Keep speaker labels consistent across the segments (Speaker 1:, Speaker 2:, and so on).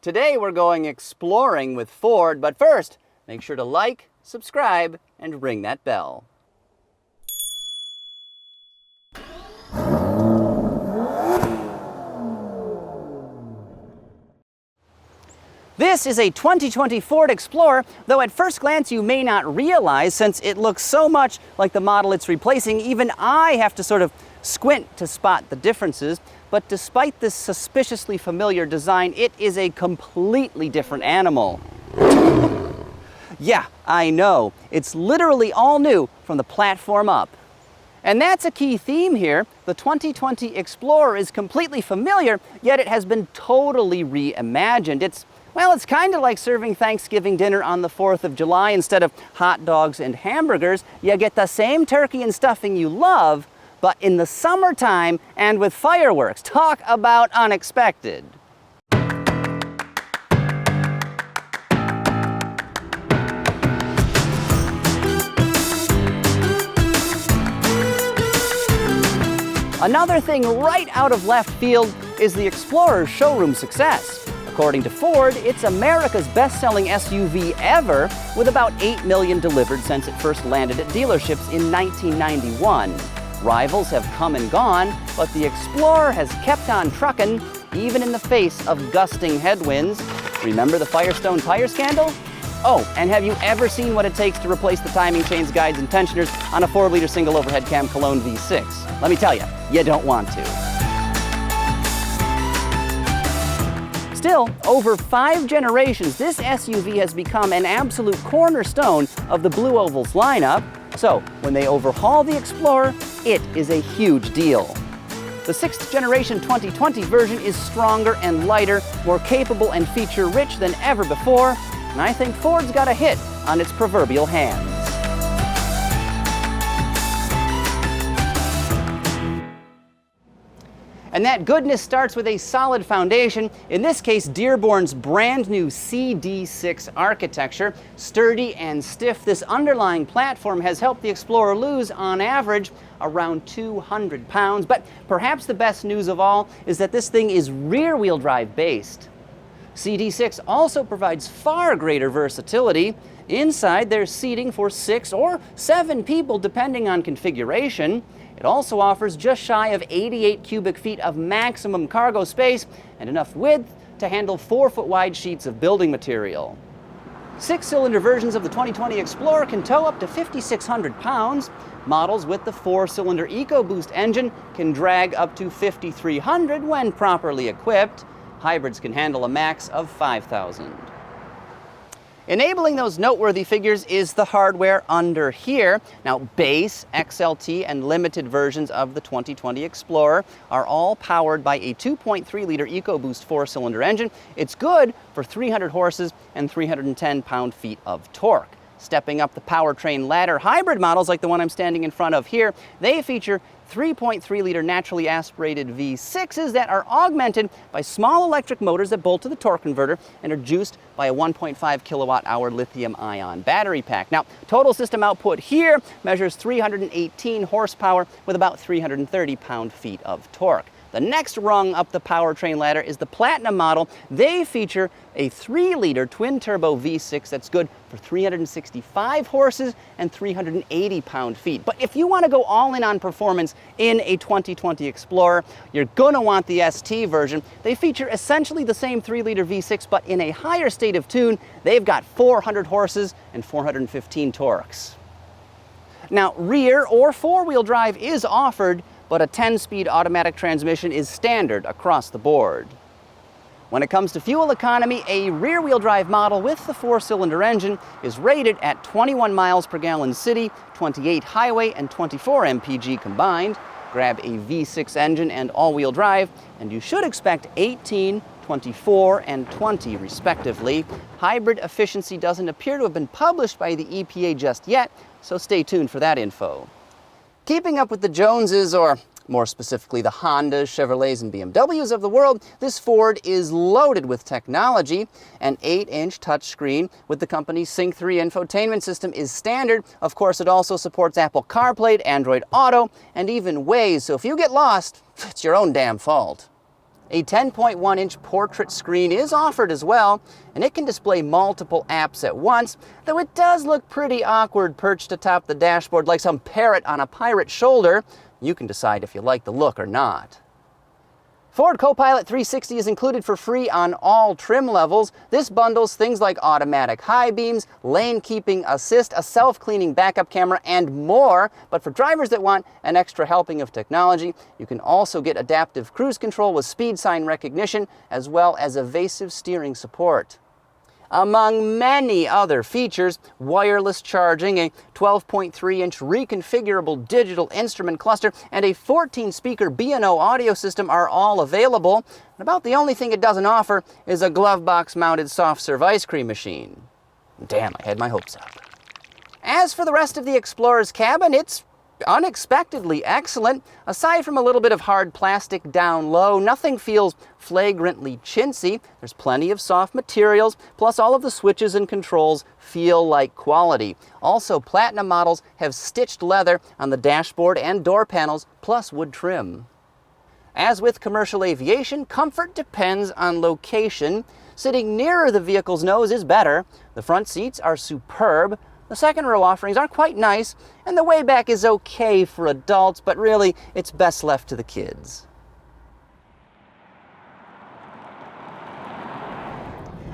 Speaker 1: Today we're going exploring with Ford, but first, make sure to like, subscribe, and ring that bell. This is a 2020 Ford Explorer, though at first glance you may not realize, since it looks so much like the model it's replacing, even I have to sort of squint to spot the differences. But despite this suspiciously familiar design, it is a completely different animal. Yeah, I know. It's literally all new from the platform up. And that's a key theme here. The 2020 Explorer is completely familiar, yet it has been totally reimagined. It's kind of like serving Thanksgiving dinner on the 4th of July. Instead of hot dogs and hamburgers, you get the same turkey and stuffing you love, but in the summertime and with fireworks. Talk about unexpected. Another thing right out of left field is the Explorer's showroom success. According to Ford, it's America's best-selling SUV ever, with about 8 million delivered since it first landed at dealerships in 1991. Rivals have come and gone, but the Explorer has kept on trucking, even in the face of gusting headwinds. Remember the Firestone tire scandal? Oh, and have you ever seen what it takes to replace the timing chains, guides, and tensioners on a 4-liter single overhead cam Cologne V6? Let me tell you, you don't want to. Still, over 5 generations, this SUV has become an absolute cornerstone of the Blue Oval's lineup. So, when they overhaul the Explorer, it is a huge deal. The 6th generation 2020 version is stronger and lighter, more capable and feature-rich than ever before, and I think Ford's got a hit on its proverbial hands. And that goodness starts with a solid foundation, in this case Dearborn's brand new Cd6 Architecture. Sturdy and stiff, this underlying platform has helped the Explorer lose, on average, around 200 pounds. But perhaps the best news of all is that this thing is rear-wheel drive based. Cd6 also provides far greater versatility. Inside, there's seating for 6 or 7 people, depending on configuration. It also offers just shy of 88 cubic feet of maximum cargo space and enough width to handle 4-foot wide sheets of building material. 6-cylinder versions of the 2020 Explorer can tow up to 5,600 pounds. Models with the 4-cylinder EcoBoost engine can drag up to 5,300 when properly equipped. Hybrids can handle a max of 5,000. Enabling those noteworthy figures is the hardware under here. Now, base, XLT, and limited versions of the 2020 Explorer are all powered by a 2.3-liter EcoBoost 4-cylinder engine. It's good for 300 horses and 310 pound-feet of torque. Stepping up the powertrain ladder, hybrid models like the one I'm standing in front of here, they feature 3.3-liter naturally aspirated V6s that are augmented by small electric motors that bolt to the torque converter and are juiced by a 1.5 kilowatt-hour lithium-ion battery pack. Now, total system output here measures 318 horsepower with about 330 pound-feet of torque. The next rung up the powertrain ladder is the Platinum model. They feature a 3-liter twin-turbo V6 that's good for 365 horses and 380 pound-feet. But if you want to go all in on performance in a 2020 Explorer, you're going to want the ST version. They feature essentially the same 3-liter V6, but in a higher state of tune. They've got 400 horses and 415 torques. Now, rear or 4-wheel drive is offered, but a 10-speed automatic transmission is standard across the board. When it comes to fuel economy, a rear-wheel drive model with the 4-cylinder engine is rated at 21 miles per gallon city, 28 highway, and 24 mpg combined. Grab a V6 engine and all-wheel drive, and you should expect 18, 24, and 20 respectively. Hybrid efficiency doesn't appear to have been published by the EPA just yet, so stay tuned for that info. Keeping up with the Joneses, or more specifically the Hondas, Chevrolets, and BMWs of the world, this Ford is loaded with technology. An 8-inch touchscreen with the company's Sync 3 infotainment system is standard. Of course, it also supports Apple CarPlay, Android Auto, and even Waze, so if you get lost, it's your own damn fault. A 10.1-inch portrait screen is offered as well, and it can display multiple apps at once, though it does look pretty awkward perched atop the dashboard like some parrot on a pirate's shoulder. You can decide if you like the look or not. Ford Copilot 360 is included for free on all trim levels. This bundles things like automatic high beams, lane keeping assist, a self-cleaning backup camera, and more. But for drivers that want an extra helping of technology, you can also get adaptive cruise control with speed sign recognition, as well as evasive steering support. Among many other features, wireless charging, a 12.3-inch reconfigurable digital instrument cluster, and a 14-speaker B&O audio system are all available. And about the only thing it doesn't offer is a glove box-mounted soft-serve ice cream machine. Damn, I had my hopes up. As for the rest of the Explorer's cabin, it's unexpectedly excellent. Aside from a little bit of hard plastic down low, nothing feels flagrantly chintzy. There's plenty of soft materials, plus all of the switches and controls feel like quality. Also, Platinum models have stitched leather on the dashboard and door panels, plus wood trim. As with commercial aviation, comfort depends on location. Sitting nearer the vehicle's nose is better. The front seats are superb. The second row offerings aren't quite nice, and the way back is okay for adults, but really, it's best left to the kids.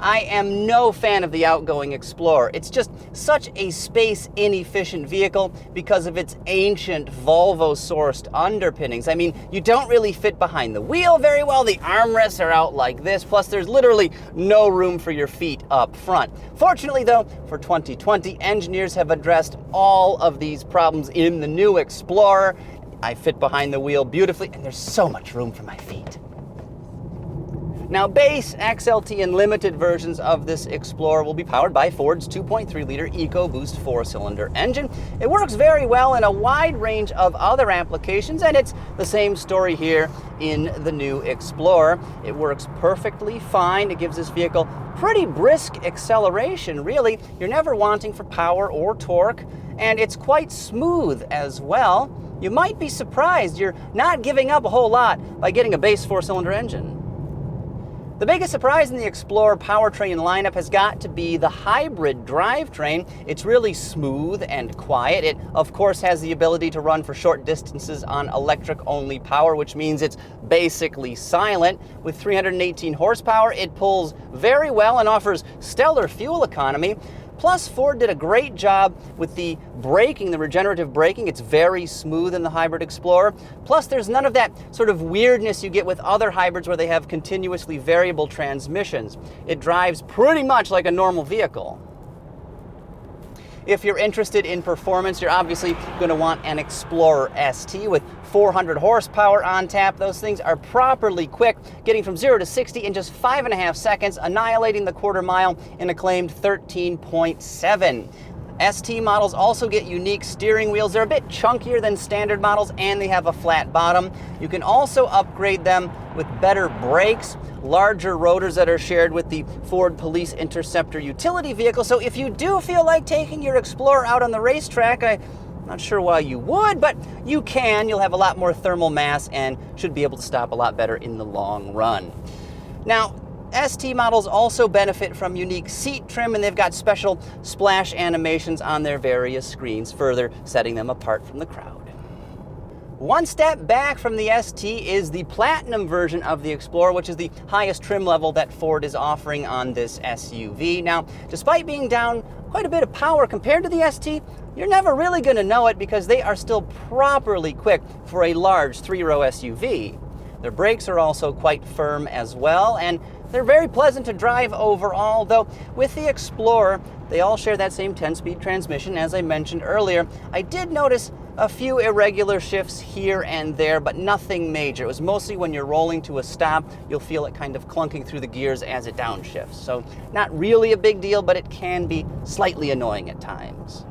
Speaker 1: I am no fan of the outgoing Explorer. It's just such a space-inefficient vehicle because of its ancient Volvo-sourced underpinnings. I mean, you don't really fit behind the wheel very well. The armrests are out like this, plus there's literally no room for your feet up front. Fortunately, though, for 2020, engineers have addressed all of these problems in the new Explorer. I fit behind the wheel beautifully, and there's so much room for my feet. Now, base, XLT, and limited versions of this Explorer will be powered by Ford's 2.3-liter EcoBoost 4-cylinder engine. It works very well in a wide range of other applications, and it's the same story here in the new Explorer. It works perfectly fine. It gives this vehicle pretty brisk acceleration, really. You're never wanting for power or torque, and it's quite smooth as well. You might be surprised you're not giving up a whole lot by getting a base 4-cylinder engine. The biggest surprise in the Explorer powertrain lineup has got to be the hybrid drivetrain. It's really smooth and quiet. It, of course, has the ability to run for short distances on electric-only power, which means it's basically silent. With 318 horsepower, it pulls very well and offers stellar fuel economy. Plus, Ford did a great job with the braking, the regenerative braking. It's very smooth in the hybrid Explorer. Plus, there's none of that sort of weirdness you get with other hybrids where they have continuously variable transmissions. It drives pretty much like a normal vehicle. If you're interested in performance, you're obviously going to want an Explorer ST with 400 horsepower on tap. Those things are properly quick, getting from 0 to 60 in just 5.5 seconds, annihilating the quarter mile in a claimed 13.7. ST models also get unique steering wheels. They're a bit chunkier than standard models, and they have a flat bottom. You can also upgrade them with better brakes, larger rotors that are shared with the Ford Police Interceptor utility vehicle. So if you do feel like taking your Explorer out on the racetrack, I'm not sure why you would, but you can. You'll have a lot more thermal mass and should be able to stop a lot better in the long run. Now, ST models also benefit from unique seat trim, and they've got special splash animations on their various screens, further setting them apart from the crowd. One step back from the ST is the Platinum version of the Explorer, which is the highest trim level that Ford is offering on this SUV. Now, despite being down quite a bit of power compared to the ST, you're never really going to know it because they are still properly quick for a large 3-row SUV. Their brakes are also quite firm as well, and they're very pleasant to drive overall, though with the Explorer, they all share that same 10-speed transmission, as I mentioned earlier. I did notice a few irregular shifts here and there, but nothing major. It was mostly when you're rolling to a stop, you'll feel it kind of clunking through the gears as it downshifts. So not really a big deal, but it can be slightly annoying at times.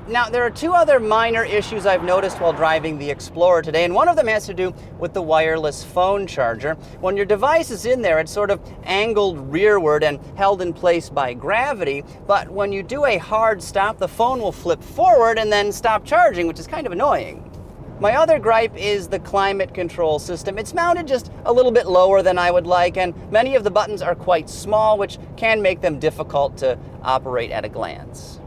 Speaker 1: Now, there are two other minor issues I've noticed while driving the Explorer today, and one of them has to do with the wireless phone charger. When your device is in there, it's sort of angled rearward and held in place by gravity, but when you do a hard stop, the phone will flip forward and then stop charging, which is kind of annoying. My other gripe is the climate control system. It's mounted just a little bit lower than I would like, and many of the buttons are quite small, which can make them difficult to operate at a glance.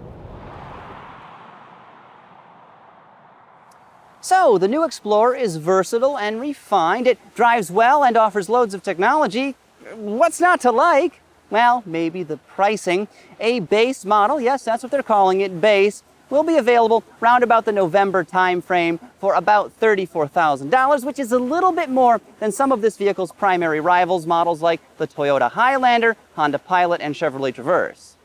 Speaker 1: So, the new Explorer is versatile and refined. It drives well and offers loads of technology. What's not to like? Well, maybe the pricing. A base model, yes, that's what they're calling it, base, will be available round about the November time frame for about $34,000, which is a little bit more than some of this vehicle's primary rivals, models like the Toyota Highlander, Honda Pilot, and Chevrolet Traverse.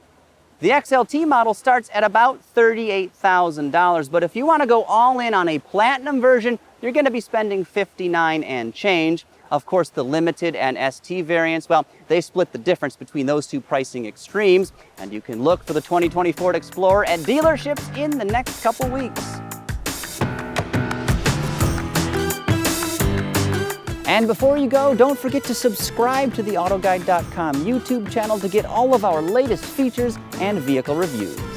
Speaker 1: The XLT model starts at about $38,000, but if you want to go all in on a platinum version, you're going to be spending $59,000 and change. Of course, the Limited and ST variants, well, they split the difference between those two pricing extremes, and you can look for the 2020 Ford Explorer at dealerships in the next couple weeks. And before you go, don't forget to subscribe to the AutoGuide.com YouTube channel to get all of our latest features and vehicle reviews.